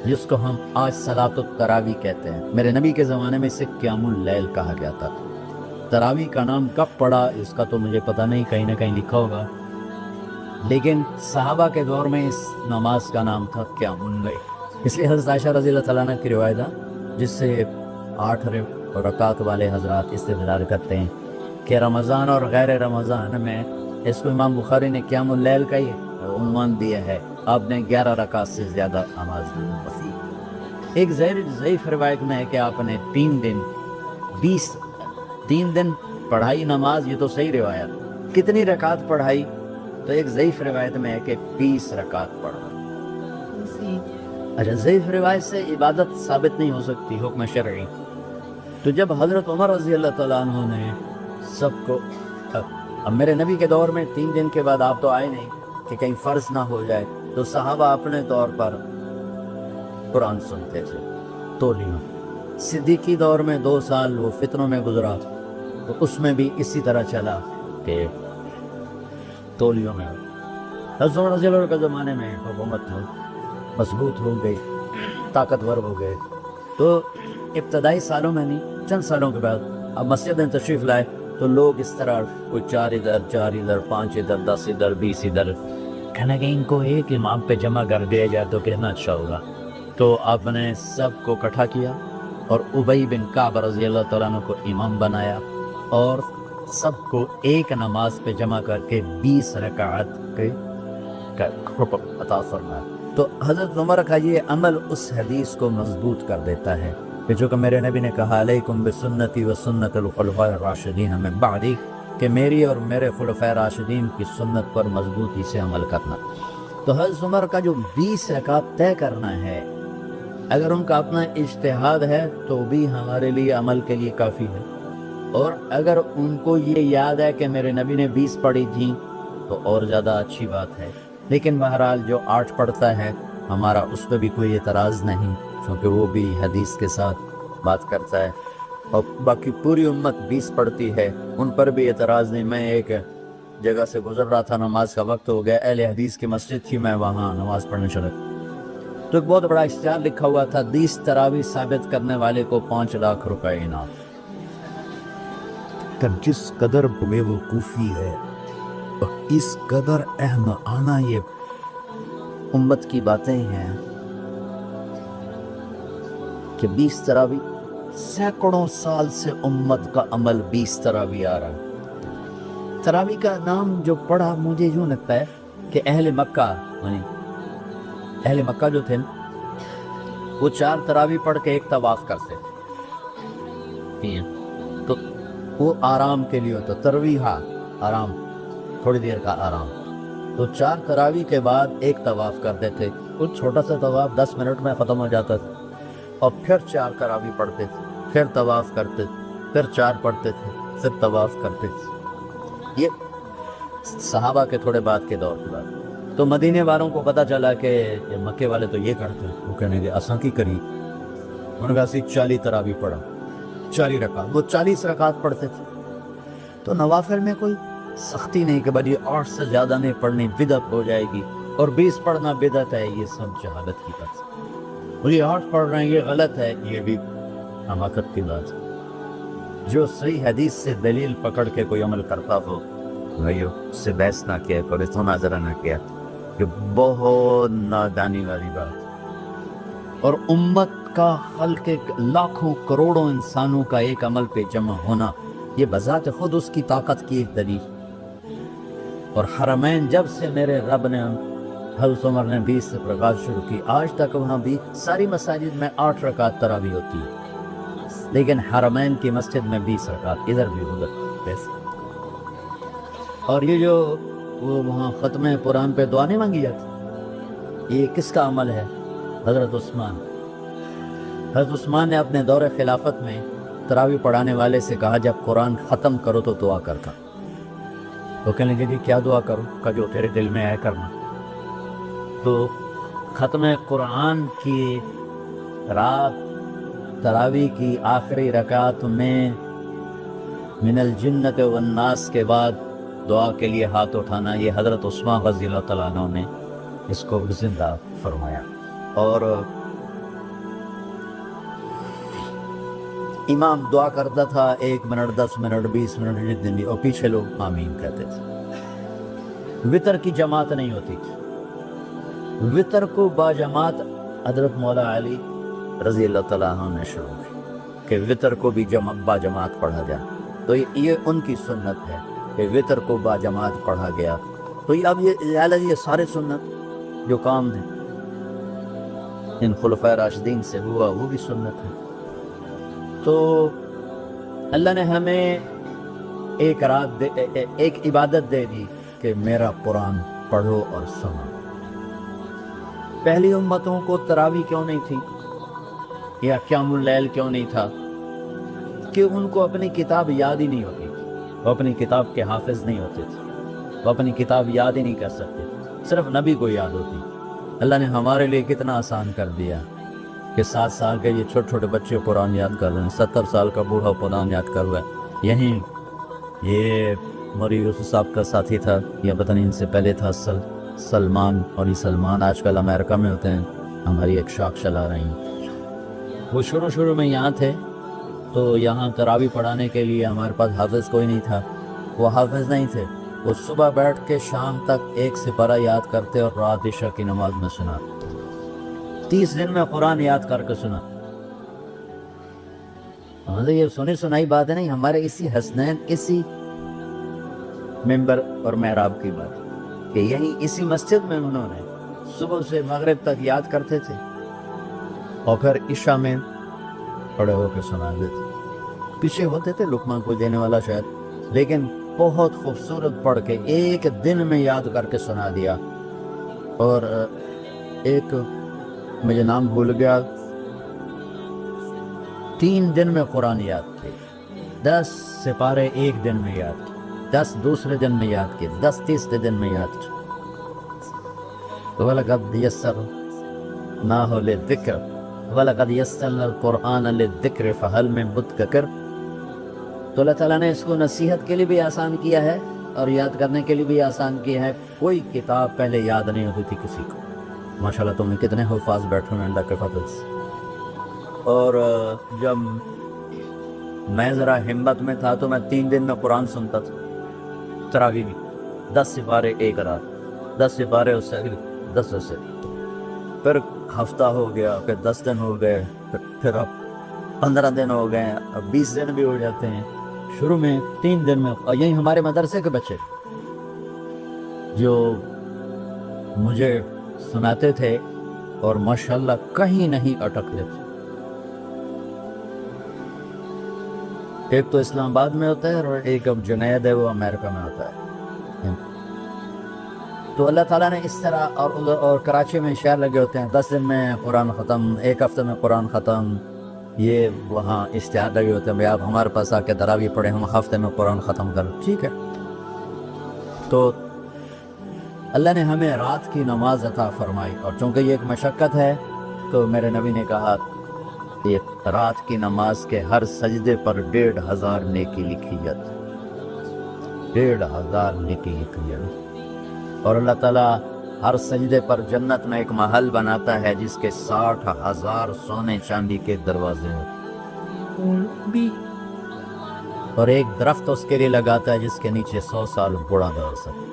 جس کو ہم آج صلاۃ التراویح کہتے ہیں، میرے نبی کے زمانے میں اسے قیام اللیل کہا گیا تھا۔ تراویح کا نام کب پڑا اس کا تو مجھے پتہ نہیں، کہیں نہ کہیں لکھا ہوگا، لیکن صحابہ کے دور میں اس نماز کا نام تھا قیام اللیل۔ اس لیے حضرت عائشہ رضی اللہ تعالیٰ عنہ کی روایت ہے، جس سے 8 رکعت والے حضرات استدلال کرتے ہیں کہ رمضان اور غیر رمضان میں اس کو امام بخاری نے قیام اللیل کا ہی عنوان دیا ہے، آپ نے 11 رکعت سے زیادہ نماز نہیں۔ ایک ضعیف روایت میں ہے کہ آپ نے 3 دن پڑھائی نماز، یہ تو صحیح روایت، کتنی رکعت پڑھائی؟ تو ایک ضعیف روایت میں ہے کہ 20 رکعت پڑھا۔ اچھا، ضعیف روایت سے عبادت ثابت نہیں ہو سکتی حکم شرعی۔ تو جب حضرت عمر رضی اللہ تعالیٰ عنہ نے سب کو، اب میرے نبی کے دور میں 3 دن کے بعد آپ تو آئے نہیں کہ کہیں فرض نہ ہو جائے، تو صحابہ اپنے طور پر قرآن سنتے تھے تولیوں۔ صدیقی دور میں 2 سال وہ فتنوں میں گزرا، تو اس میں بھی اسی طرح چلا کہ تولیوں میں۔ حضرت عمر رضی اللہ عنہ کے زمانے میں حکومت مضبوط ہو گئی، طاقتور ہو گئے، تو ابتدائی سالوں میں نہیں، چند سالوں کے بعد اب مسجد میں تشریف لائے تو لوگ اس طرح کوئی 4 ادھر 4 ادھر 5 ادھر 10 ادھر 20 ادھر، کہنا کہ ان کو ایک امام پہ جمع کر دیا جائے تو کتنا اچھا ہوگا۔ تو آپ نے سب کو اکٹھا کیا اور ابی بن کعب رضی اللہ تعالیٰ عنہ کو امام بنایا، اور سب کو ایک نماز پہ جمع کر کے 20 رکعت کے حکم عطا فرمایا۔ تو حضرت عمر کا یہ عمل اس حدیث کو مضبوط کر دیتا ہے کہ جو کہ میرے نبی نے کہا علیکم بسنتی و سنت الخلفاء الراشدین من بعدی، کہ میری اور میرے خلفاء راشدین کی سنت پر مضبوطی سے عمل کرنا۔ تو حضرت عمر کا جو 20 رکعت طے کرنا ہے، اگر ان کا اپنا اجتہاد ہے تو بھی ہمارے لیے عمل کے لیے کافی ہے، اور اگر ان کو یہ یاد ہے کہ میرے نبی نے 20 پڑھی تھیں تو اور زیادہ اچھی بات ہے۔ لیکن بہرحال جو 8 پڑھتا ہے ہمارا اس پہ بھی کوئی اعتراض نہیں، کیونکہ وہ بھی حدیث کے ساتھ بات کرتا ہے، اور باقی پوری امت 20 پڑھتی ہے، ان پر بھی اعتراض نہیں۔ میں ایک جگہ سے گزر رہا تھا، نماز کا وقت ہو گیا، اہل حدیث کی مسجد تھی، میں وہاں نماز پڑھنے چلا، تو ایک بہت بڑا اشتہار لکھا ہوا تھا 20 تراویح ثابت کرنے والے کو 5 لاکھ روپے انعام۔ جس قدر بے وقوفی ہے اور اس قدر اہم آنا یہ امت کی باتیں ہیں کہ 20 تراویح، سینکڑوں سال سے امت کا عمل 20 تراویح آ رہا ہے۔ تراویح کا نام جو پڑھا مجھے یوں لگتا ہے کہ اہل مکہ جو تھے وہ 4 تراویح پڑھ کے ایک طواف کرتے، تو وہ آرام کے لیے ہوتا، ترویح آرام، تھوڑی دیر کا آرام، تو 4 تراویح کے بعد ایک طواف کرتے تھے، وہ چھوٹا سا طواف 10 منٹ میں ختم ہو جاتا تھا، اور پھر 4 تراویح پڑھتے تھے، پھر طواف کرتے تھے، پھر 4 پڑھتے تھے، پھر طواف کرتے تھے۔ یہ صحابہ کے تھوڑے بعد کے دور کے بعد تو مدینے والوں کو پتہ چلا کہ مکے والے تو یہ کرتے ہیں، وہ کہنے کے اساں کی کری، انہوں نے کہا اسی 40 تراویح پڑھا، 40 رکعت، وہ 40 رکعت پڑھتے تھے۔ تو نوافل میں کوئی سختی نہیں کہ بھائی 8 سے زیادہ نہیں پڑھنی، بدعت ہو جائے گی، اور 20 پڑھنا بدعت ہے، یہ سب جہالت کی بات ہے۔ وہ یہ 8 پڑھ رہے ہیں یہ غلط ہے، یہ بھی حماقت کی بات ہے۔ جو صحیح حدیث سے دلیل پکڑ کے کوئی عمل کرتا ہو بھائیو، اس سے بحث نہ کیا کرو، اس مناظرہ نہ کیا، یہ بہت نادانی والی بات۔ اور امت کا خلق لاکھوں کروڑوں انسانوں کا ایک عمل پہ جمع ہونا، یہ بذات خود اس کی طاقت کی ایک دلیل۔ اور حرمین جب سے میرے رب نے حضرت عمر نے 20 رکعت شروع کی، آج تک وہاں بھی ساری مساجد میں 8 رکعت تراویح ہوتی ہے، لیکن حرمین کی مسجد میں 20 رکعت، ادھر بھی ادھر ویسے۔ اور یہ جو وہ وہاں ختم قرآن پہ دعا نہیں مانگی جاتی، یہ کس کا عمل ہے؟ حضرت عثمان نے اپنے دور خلافت میں تراویح پڑھانے والے سے کہا جب قرآن ختم کرو تو دعا کرتا، تو کہنے لگے کہ کیا دعا کروں؟ کہ جو تیرے دل میں آئے کرنا۔ تو ختم قرآن کی رات تراویح کی آخری رکعت میں من الجنت والناس کے بعد دعا کے لیے ہاتھ اٹھانا، یہ حضرت عثمان رضی اللہ تعالیٰ عنہ نے اس کو زندہ فرمایا۔ اور امام دعا کرتا تھا 1 منٹ 10 منٹ 20 منٹ جتنے بھی، اور پیچھے لوگ آمین کہتے تھے۔ وطر کی جماعت نہیں ہوتی تھی، وطر کو باجماعت حضرت مولا علی رضی اللہ تعالیٰ عنہ نے شروع کی کہ وطر کو بھی باجماعت پڑھا جائے، تو یہ ان کی سنت ہے کہ وطر کو باجماعت پڑھا گیا۔ تو اب یہ سارے سنت جو کام ہیں ان خلفائے راشدین سے ہوا وہ بھی سنت ہے۔ تو اللہ نے ہمیں ایک عبادت دے دی کہ میرا قرآن پڑھو اور سنو۔ پہلی امتوں کو تراویح کیوں نہیں تھی یا قیام اللیل کیوں نہیں تھا؟ کہ ان کو اپنی کتاب یاد ہی نہیں ہوتی تھی، وہ اپنی کتاب کے حافظ نہیں ہوتے تھے، وہ اپنی کتاب یاد ہی نہیں کر سکتے، صرف نبی کو یاد ہوتی۔ اللہ نے ہمارے لیے کتنا آسان کر دیا کہ 7 سال کے یہ چھوٹے چھوٹے بچے قرآن یاد کر رہے ہیں، 70 سال کا بوڑھا قرآن یاد کر رہا ہے۔ یہیں یہ موری یوسف صاحب کا ساتھی تھا، یا پتہ نہیں ان سے پہلے تھا سلمان، اور یہ سلمان آج کل امریکہ میں ہوتے ہیں، ہماری ایک شاخ چلا رہی ہیں۔ وہ شروع میں یہاں تھے، تو یہاں تراویح پڑھانے کے لیے ہمارے پاس حافظ کوئی نہیں تھا، وہ حافظ نہیں تھے، وہ صبح بیٹھ کے شام تک 1 سپارہ یاد کرتے اور رات عشاء کی نماز میں سنا، 30 دن میں قرآن یاد کر کے سنا۔ ہمارے یہ سنی سنائی بات ہے نہیں، ہمارے اسی حسنین، اسی ممبر اور محراب کی بات کہ یہی اسی مسجد میں انہوں نے صبح سے مغرب تک یاد کرتے تھے اور پھر عشاء میں کھڑے ہو کے سنا دیتے۔ پیچھے ہوتے تھے لقمہ کو دینے والا شاید، لیکن بہت خوبصورت پڑھ کے 1 دن میں یاد کر کے سنا دیا۔ اور ایک مجھے نام بھول گیا، 3 دن میں قرآن یاد کیے، 10 سپارے 1 دن میں یاد کیے، 10 دوسرے دن میں یاد کیے، 10 تیسرے دن میں یاد کیے۔ وَلَقَدْ يَسَّرْنَاهُ لِلذِّكْرِ وَلَقَدْ يَسَّرْنَا الْقُرْآنَ لِلذِّكْرِ فَهَلْ مِن مُدَّكِرٍ۔ تو اللہ تعالیٰ نے اس کو نصیحت کے لیے بھی آسان کیا ہے اور یاد کرنے کے لیے بھی آسان کیا ہے۔ کوئی کتاب پہلے یاد نہیں ہوتی تھی کسی کو، ماشاءاللہ تم نے کتنے حفاظ بیٹھے ہیں اللہ کے فضل سے۔ اور جب میں ذرا ہمت میں تھا تو میں 3 دن میں قرآن سنتا تھا، تراویح بھی 10 سپارے 1 رات، 10 سپارے اس سے 10 سے، پھر ہفتہ ہو گیا، پھر 10 دن ہو گئے، پھر اب 15 دن ہو گئے، اب 20 دن بھی ہو جاتے ہیں۔ شروع میں 3 دن میں، اور یہی ہمارے مدرسے کے بچے جو مجھے سناتے تھے اور ماشاءاللہ کہیں نہیں اٹکتے تھے۔ ایک تو اسلام آباد میں ہوتا ہے اور ایک اب جنید ہے وہ امریکہ میں ہوتا ہے۔ تو اللہ تعالیٰ نے اس طرح، اور کراچی میں شہر لگے ہوتے ہیں، 10 دن میں قرآن ختم، 1 ہفتے میں قرآن ختم، یہ وہاں اشتہار لگے ہوتے ہیں، بھائی آپ ہمارے پاس آ کے تراویح پڑھیں، ہم ہفتے میں قرآن ختم کر، ٹھیک ہے۔ تو اللہ نے ہمیں رات کی نماز عطا فرمائی، اور چونکہ یہ ایک مشقت ہے تو میرے نبی نے کہا کہ رات کی نماز کے ہر سجدے پر 1500 نیکی لکھی جاتی، 1500 نیکی لکھی جاتی۔ اور اللہ تعالیٰ ہر سجدے پر جنت میں ایک محل بناتا ہے جس کے 60,000 سونے چاندی کے دروازے ہیں، اور ایک درخت اس کے لیے لگاتا ہے جس کے نیچے 100 سال بوڑھا رہ سکتا۔